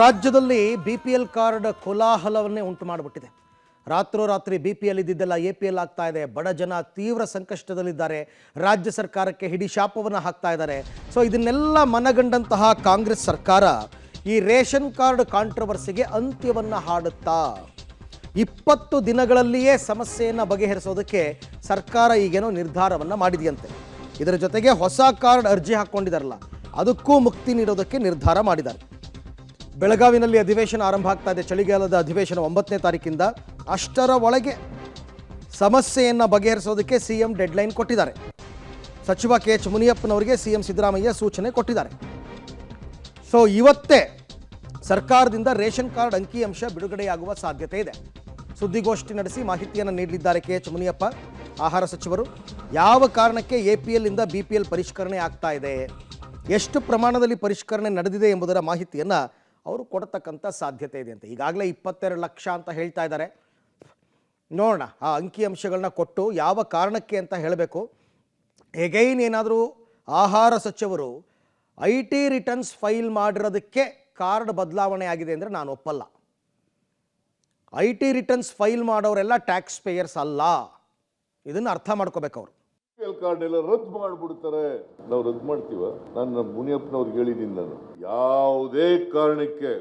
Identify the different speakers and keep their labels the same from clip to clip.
Speaker 1: ರಾಜ್ಯದಲ್ಲಿ BPL card ಕೋಲಾಹಲವನ್ನೇ ಉಂಟು ಮಾಡಿಬಿಟ್ಟಿದೆ. ರಾತ್ರೋರಾತ್ರಿ ಬಿಪಿಎಲ್ ಇದ್ದಿದ್ದೆಲ್ಲ ಎಪಿಎಲ್ ಆಗ್ತಾ ಇದೆ. ಬಡ ಜನ ತೀವ್ರ ಸಂಕಷ್ಟದಲ್ಲಿದ್ದಾರೆ. ರಾಜ್ಯ ಸರ್ಕಾರಕ್ಕೆ ಹಿಡಿ ಶಾಪವನ್ನು ಹಾಕ್ತಾ ಇದ್ದಾರೆ. ಸೊ ಇದನ್ನೆಲ್ಲ ಮನಗಂಡಂತಹ ಕಾಂಗ್ರೆಸ್ ಸರ್ಕಾರ ಈ ರೇಷನ್ ಕಾರ್ಡ್ ಕಾಂಟ್ರವರ್ಸಿಗೆ ಅಂತ್ಯವನ್ನು ಹಾಡುತ್ತಾ 20 ದಿನಗಳಲ್ಲಿಯೇ ಸಮಸ್ಯೆಯನ್ನು ಬಗೆಹರಿಸೋದಕ್ಕೆ ಸರ್ಕಾರ ಈಗೇನೋ ನಿರ್ಧಾರವನ್ನು ಮಾಡಿದೆಯಂತೆ. ಇದರ ಜೊತೆಗೆ ಹೊಸ ಕಾರ್ಡ್ ಅರ್ಜಿ ಹಾಕ್ಕೊಂಡಿದ್ದಾರಲ್ಲ, ಅದಕ್ಕೂ ಮುಕ್ತಿ ನೀಡೋದಕ್ಕೆ ನಿರ್ಧಾರ ಮಾಡಿದ್ದಾರೆ. ಬೆಳಗಾವಿನಲ್ಲಿ ಅಧಿವೇಶನ ಆರಂಭ ಆಗ್ತಾ ಇದೆ. ಚಳಿಗಾಲದ ಅಧಿವೇಶನ 9ನೇ ತಾರೀಕಿಂದ. ಅಷ್ಟರ ಒಳಗೆ ಸಮಸ್ಯೆಯನ್ನು ಬಗೆಹರಿಸೋದಕ್ಕೆ ಸಿಎಂ ಡೆಡ್ಲೈನ್ ಕೊಟ್ಟಿದ್ದಾರೆ. ಸಚಿವ KH ಮುನಿಯಪ್ಪನವರಿಗೆ ಸಿಎಂ ಸಿದ್ದರಾಮಯ್ಯ ಸೂಚನೆ ಕೊಟ್ಟಿದ್ದಾರೆ. ಸೊ ಇವತ್ತೇ ಸರ್ಕಾರದಿಂದ ರೇಷನ್ ಕಾರ್ಡ್ ಅಂಕಿಅಂಶ ಬಿಡುಗಡೆಯಾಗುವ ಸಾಧ್ಯತೆ ಇದೆ. ಸುದ್ದಿಗೋಷ್ಠಿ ನಡೆಸಿ ಮಾಹಿತಿಯನ್ನು ನೀಡಲಿದ್ದಾರೆ KH ಮುನಿಯಪ್ಪ, ಆಹಾರ ಸಚಿವರು. ಯಾವ ಕಾರಣಕ್ಕೆ APL ಇಂದ BPL ಪರಿಷ್ಕರಣೆ ಆಗ್ತಾ ಇದೆ, ಎಷ್ಟು ಪ್ರಮಾಣದಲ್ಲಿ ಪರಿಷ್ಕರಣೆ ನಡೆದಿದೆ ಎಂಬುದರ ಮಾಹಿತಿಯನ್ನು ಅವರು ಕೊಡತಕ್ಕಂಥ ಸಾಧ್ಯತೆ ಇದೆ ಅಂತ. ಈಗಾಗಲೇ 22 ಲಕ್ಷ ಅಂತ ಹೇಳ್ತಾ ಇದ್ದಾರೆ. ನೋಡೋಣ ಆ ಅಂಕಿಅಂಶಗಳನ್ನ ಕೊಟ್ಟು ಯಾವ ಕಾರಣಕ್ಕೆ ಅಂತ ಹೇಳಬೇಕು. ಎಗೈನ್ ಏನಾದರೂ ಆಹಾರ ಸಚಿವರು IT ರಿಟರ್ನ್ಸ್ ಫೈಲ್ ಮಾಡಿರೋದಕ್ಕೆ ಕಾರ್ಡ್ ಬದಲಾವಣೆ ಆಗಿದೆ ಅಂದರೆ ನಾನು ಒಪ್ಪಲ್ಲ. IT ರಿಟರ್ನ್ಸ್ ಫೈಲ್ ಮಾಡೋರೆಲ್ಲ ಟ್ಯಾಕ್ಸ್ ಪೇಯರ್ಸ್ ಅಲ್ಲ, ಇದನ್ನು ಅರ್ಥ ಮಾಡ್ಕೋಬೇಕು ಅವರು.
Speaker 2: ಕಾರ್ಡ್ ಎಲ್ಲ ರದ್ದು ಮಾಡಿಬಿಡ್ತಾರೆ. ನಾವು ರದ್ದು ಮಾಡ್ತೀವ? ನಾನು ಮುನಿಯಪ್ಪನವ್ರಿಗೆ ಹೇಳಿದ್ದೀನಿ, ನಾನು ಯಾವುದೇ ಕಾರಣಕ್ಕೆ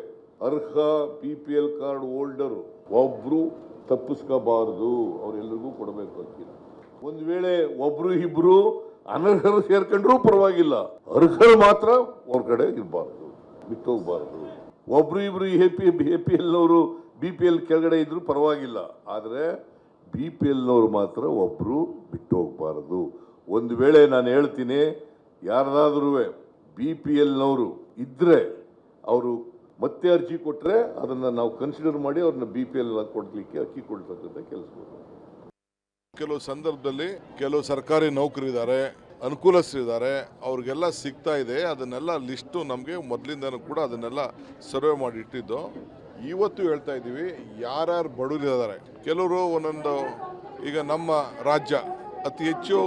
Speaker 2: ಅರ್ಹ BPL ಕಾರ್ಡ್ ಹೋಲ್ಡರ್ ಒಬ್ರು ತಪ್ಪಿಸ್ಕೋಬಾರದು, ಅವರೆಲ್ಲರಿಗೂ ಕೊಡಬೇಕು ಅಂತಿಲ್ಲ. ಒಂದು ವೇಳೆ ಒಬ್ರು ಇಬ್ರು ಅನರ್ಹರು ಸೇರ್ಕೊಂಡ್ರೂ ಪರವಾಗಿಲ್ಲ, ಅರ್ಹರು ಮಾತ್ರ ಹೊರಗಡೆ ಇರಬಾರ್ದು, ಬಿಟ್ಟೋಗ್ಬಾರ್ದು. ಒಬ್ರು ಇಬ್ರು APL ನವರು BPL ಕೆಳಗಡೆ ಇದ್ರು ಪರವಾಗಿಲ್ಲ, ಆದರೆ BPL ನವರು ಮಾತ್ರ ಒಬ್ರು ಬಿಟ್ಟು ಹೋಗ್ಬಾರದು. ಒಂದು ವೇಳೆ ನಾನು ಹೇಳ್ತೀನಿ, ಯಾರಾದ್ರೂ BPL ನವರು ಇದ್ರೆ ಅವರು ಮತ್ತೆ ಅರ್ಜಿ ಕೊಟ್ಟರೆ ಅದನ್ನ ನಾವು ಕನ್ಸಿಡರ್ ಮಾಡಿ ಅವ್ರನ್ನ BPL ಕೊಡ್ಲಿಕ್ಕೆ ಅಕ್ಕಿ ಕೊಡ್ತಕ್ಕಂಥ ಕೆಲಸ.
Speaker 3: ಕೆಲವು ಸಂದರ್ಭದಲ್ಲಿ ಕೆಲವು ಸರ್ಕಾರಿ ನೌಕರಿದ್ದಾರೆ, ಅನುಕೂಲಸ್ಥರಿದ್ದಾರೆ, ಅವ್ರಿಗೆಲ್ಲ ಸಿಗ್ತಾ ಇದೆ. ಅದನ್ನೆಲ್ಲ ಲಿಸ್ಟು ನಮಗೆ ಮೊದಲಿಂದನೂ ಕೂಡ ಅದನ್ನೆಲ್ಲ ಸರ್ವೆ ಮಾಡಿ ಇಟ್ಟಿದ್ದು. ಇವತ್ತು ಹೇಳ್ತಾ ಇದ್ದೀವಿ, ಯಾರ್ಯಾರು ಬಡವರಿದ್ದಾರೆ, ಕೆಲವರು ಒಂದೊಂದು, ಈಗ ನಮ್ಮ ರಾಜ್ಯ ಅತಿ ಹೆಚ್ಚು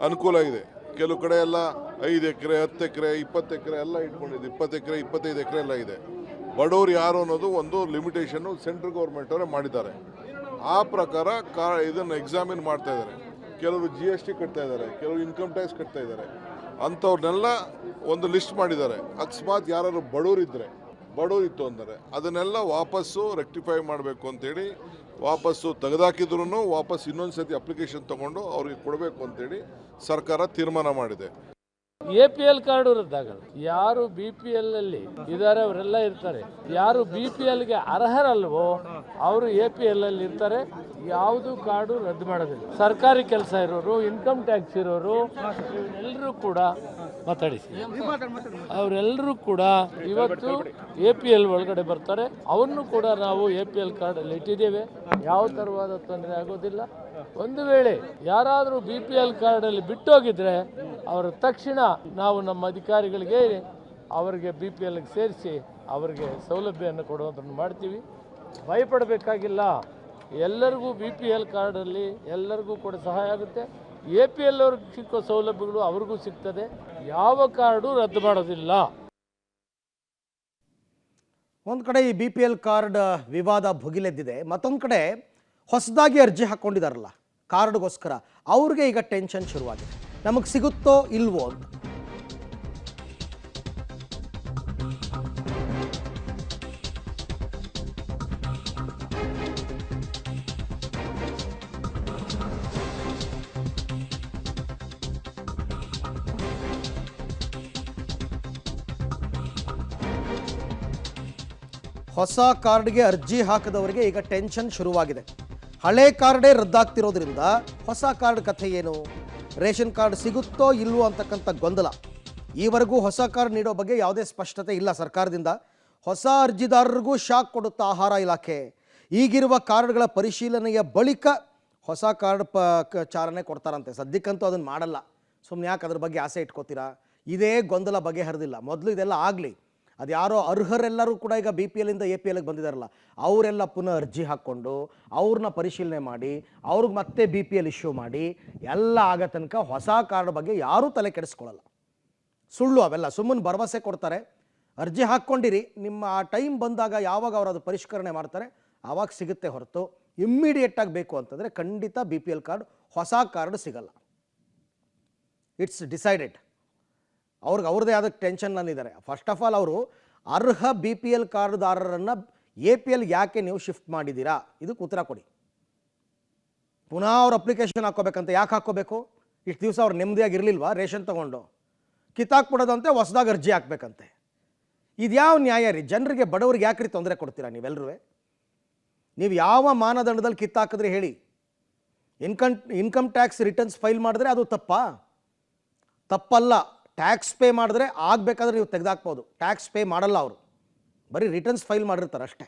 Speaker 3: ಅನುಕೂಲ ಇದೆ. ಕೆಲವು ಕಡೆ ಎಲ್ಲ 5 ಎಕರೆ 10 ಎಕರೆ 20 ಎಕರೆ ಎಲ್ಲ ಇಟ್ಕೊಂಡಿದೆ, 20 ಎಕರೆ 25 ಎಕರೆ ಎಲ್ಲ ಇದೆ. ಬಡವರು ಯಾರು ಅನ್ನೋದು ಒಂದು ಲಿಮಿಟೇಷನ್ನು ಸೆಂಟ್ರಲ್ ಗೌರ್ಮೆಂಟ್ ಅವರೇ ಮಾಡಿದ್ದಾರೆ. ಆ ಪ್ರಕಾರ ಇದನ್ನು ಎಕ್ಸಾಮಿನ್ ಮಾಡ್ತಾ ಇದ್ದಾರೆ. ಕೆಲವರು GST ಕಟ್ತಾ ಇದ್ದಾರೆ, ಕೆಲವರು ಇನ್ಕಮ್ ಟ್ಯಾಕ್ಸ್ ಕಟ್ತಾ ಇದ್ದಾರೆ. ಅಂಥವ್ರನ್ನೆಲ್ಲ ಒಂದು ಲಿಸ್ಟ್ ಮಾಡಿದ್ದಾರೆ. ಅಕಸ್ಮಾತ್ ಯಾರು ಬಡವರಿತ್ತು ಅಂದರೆ ಅದನ್ನೆಲ್ಲ ವಾಪಸ್ಸು ರೆಕ್ಟಿಫೈ ಮಾಡಬೇಕು ಅಂತೇಳಿ, ವಾಪಸ್ಸು ತೆಗೆದಾಕಿದ್ರು ವಾಪಸ್ ಇನ್ನೊಂದು ಸತಿ ಅಪ್ಲಿಕೇಶನ್ ತೊಗೊಂಡು ಅವ್ರಿಗೆ ಕೊಡಬೇಕು ಅಂತೇಳಿ ಸರ್ಕಾರ ತೀರ್ಮಾನ ಮಾಡಿದೆ.
Speaker 4: APL ಕಾರ್ಡು ರದ್ದಾಗಲ್ಲ. ಯಾರು BPL ಅಲ್ಲಿ ಇದ್ದಾರೆ ಅವರೆಲ್ಲ ಇರ್ತಾರೆ. ಯಾರು BPL ಗೆ ಅರ್ಹರಲ್ವೋ ಅವರು APL ಅಲ್ಲಿ ಇರ್ತಾರೆ. ಯಾವುದು ಕಾರ್ಡು ರದ್ದು ಮಾಡೋದಿಲ್ಲ. ಸರ್ಕಾರಿ ಕೆಲಸ ಇರೋರು, ಇನ್ಕಮ್ ಟ್ಯಾಕ್ಸ್ ಇರೋರು, ಎಲ್ಲರೂ ಕೂಡ ಅವರೆಲ್ಲರೂ ಕೂಡ ಇವತ್ತು APL ಒಳಗಡೆ ಬರ್ತಾರೆ. ಅವನ್ನು ಕೂಡ ನಾವು APL ಕಾರ್ಡ್ ಅಲ್ಲಿ ಇಟ್ಟಿದ್ದೇವೆ. ಯಾವ ತರವಾದ ತೊಂದರೆ ಆಗೋದಿಲ್ಲ. ಒಂದು ವೇಳೆ ಯಾರಾದರೂ BPL ಕಾರ್ಡ್ ಅಲ್ಲಿ ಬಿಟ್ಟೋಗಿದ್ರೆ ಅವರ ತಕ್ಷಣ ನಾವು ನಮ್ಮ ಅಧಿಕಾರಿಗಳಿಗೆ ಅವರಿಗೆ BPL ಸೇರಿಸಿ ಅವರಿಗೆ ಸೌಲಭ್ಯವನ್ನು ಕೊಡುವುದನ್ನು ಮಾಡ್ತೀವಿ. ಭಯಪಡಬೇಕಾಗಿಲ್ಲ. ಎಲ್ಲರಿಗೂ BPL ಕಾರ್ಡಲ್ಲಿ ಎಲ್ಲರಿಗೂ ಕೂಡ ಸಹಾಯ ಆಗುತ್ತೆ. APL ಅವ್ರಿಗೆ ಸಿಕ್ಕೋ ಸೌಲಭ್ಯಗಳು ಅವ್ರಿಗೂ ಸಿಗ್ತದೆ. ಯಾವ ಕಾರ್ಡು ರದ್ದು ಮಾಡೋದಿಲ್ಲ.
Speaker 1: ಒಂದು ಕಡೆ ಈ BPL ಕಾರ್ಡ್ ವಿವಾದ ಭುಗಿಲೆದ್ದಿದೆ. ಮತ್ತೊಂದು ಕಡೆ ಹೊಸದಾಗಿ ಅರ್ಜಿ ಹಾಕ್ಕೊಂಡಿದ್ದಾರಲ್ಲ ಕಾರ್ಡ್ಗೋಸ್ಕರ, ಅವ್ರಿಗೆ ಈಗ ಟೆನ್ಷನ್ ಶುರುವಾಗಿದೆ. ನಮಗೆ ಸಿಗುತ್ತೋ ಇಲ್ವೋ ಅಂತ. ಹೊಸ ಕಾರ್ಡ್ಗೆ ಅರ್ಜಿ ಹಾಕಿದವರಿಗೆ ಈಗ ಟೆನ್ಷನ್ ಶುರುವಾಗಿದೆ. ಹಳೆ ಕಾರ್ಡೇ ರದ್ದಾಗ್ತಿರೋದ್ರಿಂದ ಹೊಸ ಕಾರ್ಡ್ ಕಥೆ ಏನು, ರೇಷನ್ ಕಾರ್ಡ್ ಸಿಗುತ್ತೋ ಇಲ್ವೋ ಅಂತಕ್ಕಂಥ ಗೊಂದಲ. ಈವರೆಗೂ ಹೊಸ ಕಾರ್ಡ್ ನೀಡೋ ಬಗ್ಗೆ ಯಾವುದೇ ಸ್ಪಷ್ಟತೆ ಇಲ್ಲ ಸರ್ಕಾರದಿಂದ. ಹೊಸ ಅರ್ಜಿದಾರರಿಗೂ ಶಾಕ್ ಕೊಡುತ್ತಾ ಆಹಾರ ಇಲಾಖೆ. ಈಗಿರುವ ಕಾರ್ಡ್ಗಳ ಪರಿಶೀಲನೆಯ ಬಳಿಕ ಹೊಸ ಕಾರ್ಡ್ ಚಾಲನೆ ಕೊಡ್ತಾರಂತೆ. ಸದ್ಯಕ್ಕಂತೂ ಅದನ್ನು ಮಾಡಲ್ಲ. ಸುಮ್ಮನೆ ಯಾಕೆ ಅದ್ರ ಬಗ್ಗೆ ಆಸೆ ಇಟ್ಕೋತೀರಾ? ಇದೇ ಗೊಂದಲ ಬಗೆಹರಿದಿಲ್ಲ. ಮೊದಲು ಇದೆಲ್ಲ ಆಗಲಿ. ಅದು ಯಾರೋ ಅರ್ಹರೆಲ್ಲರೂ ಕೂಡ ಈಗ BPL ಇಂದ APLಗೆ ಬಂದಿದ್ದಾರಲ್ಲ, ಅವರೆಲ್ಲ ಪುನಃ ಅರ್ಜಿ ಹಾಕ್ಕೊಂಡು ಅವ್ರನ್ನ ಪರಿಶೀಲನೆ ಮಾಡಿ ಅವ್ರಿಗೆ ಮತ್ತೆ BPL ಇಶ್ಯೂ ಮಾಡಿ ಎಲ್ಲ ಆಗೋ ತನಕ ಹೊಸ ಕಾರ್ಡ್ ಬಗ್ಗೆ ಯಾರೂ ತಲೆ ಕೆಡಿಸ್ಕೊಳ್ಳಲ್ಲ. ಸುಳ್ಳು ಅವೆಲ್ಲ. ಸುಮ್ಮನೆ ಭರವಸೆ ಕೊಡ್ತಾರೆ. ಅರ್ಜಿ ಹಾಕ್ಕೊಂಡಿರಿ, ನಿಮ್ಮ ಆ ಟೈಮ್ ಬಂದಾಗ ಯಾವಾಗ ಅವರು ಅದು ಪರಿಷ್ಕರಣೆ ಮಾಡ್ತಾರೆ ಆವಾಗ ಸಿಗುತ್ತೆ ಹೊರತು ಇಮ್ಮಿಡಿಯೇಟಾಗಿ ಬೇಕು ಅಂತಂದರೆ ಖಂಡಿತ ಬಿ ಪಿ ಎಲ್ ಕಾರ್ಡ್ ಹೊಸ ಕಾರ್ಡ್ ಸಿಗಲ್ಲ. It's decided. ಅವ್ರದ್ದೇ ಆದ ಟೆನ್ಷನ್ನಲ್ಲಿದ್ದಾರೆ. ಫಸ್ಟ್ ಆಫ್ ಆಲ್ ಅವರು ಅರ್ಹ ಬಿ ಪಿ ಎಲ್ ಕಾರ್ಡ್ದಾರರನ್ನು ಎ ಪಿ ಎಲ್ ಯಾಕೆ ನೀವು ಶಿಫ್ಟ್ ಮಾಡಿದ್ದೀರಾ ಇದಕ್ಕೆ ಉತ್ತರ ಕೊಡಿ. ಪುನಃ ಅವ್ರು ಅಪ್ಲಿಕೇಶನ್ ಹಾಕ್ಕೋಬೇಕಂತ ಯಾಕೆ ಹಾಕ್ಕೋಬೇಕು? ಇಷ್ಟು ದಿವಸ ಅವ್ರು ನೆಮ್ಮದಿಯಾಗಿರಲಿಲ್ವಾ ರೇಷನ್ ತೊಗೊಂಡು? ಕಿತ್ತಾಕ್ಬಿಡೋದಂತೆ ಹೊಸದಾಗಿ ಅರ್ಜಿ ಹಾಕ್ಬೇಕಂತೆ. ಇದ್ಯಾವ ನ್ಯಾಯ ರೀ? ಜನರಿಗೆ ಬಡವರಿಗೆ ಯಾಕ್ರಿ ತೊಂದರೆ ಕೊಡ್ತೀರಾ ನೀವೆಲ್ಲರೂ? ನೀವು ಯಾವ ಮಾನದಂಡದಲ್ಲಿ ಕಿತ್ತಾಕಿದ್ರೆ ಹೇಳಿ? ಇನ್ಕಮ್ ಟ್ಯಾಕ್ಸ್ ರಿಟರ್ನ್ಸ್ ಫೈಲ್ ಮಾಡಿದ್ರೆ ಅದು ತಪ್ಪಲ್ಲ. ಟ್ಯಾಕ್ಸ್ ಪೇ ಮಾಡಿದ್ರೆ ಆಗಬೇಕಾದ್ರೆ ನೀವು ತೆಗೆದಾಕ್ಬೋದು. ಟ್ಯಾಕ್ಸ್ ಪೇ ಮಾಡಲ್ಲ ಅವರು, ಬರೀ ರಿಟರ್ನ್ಸ್ ಫೈಲ್ ಮಾಡಿರ್ತಾರೆ ಅಷ್ಟೇ.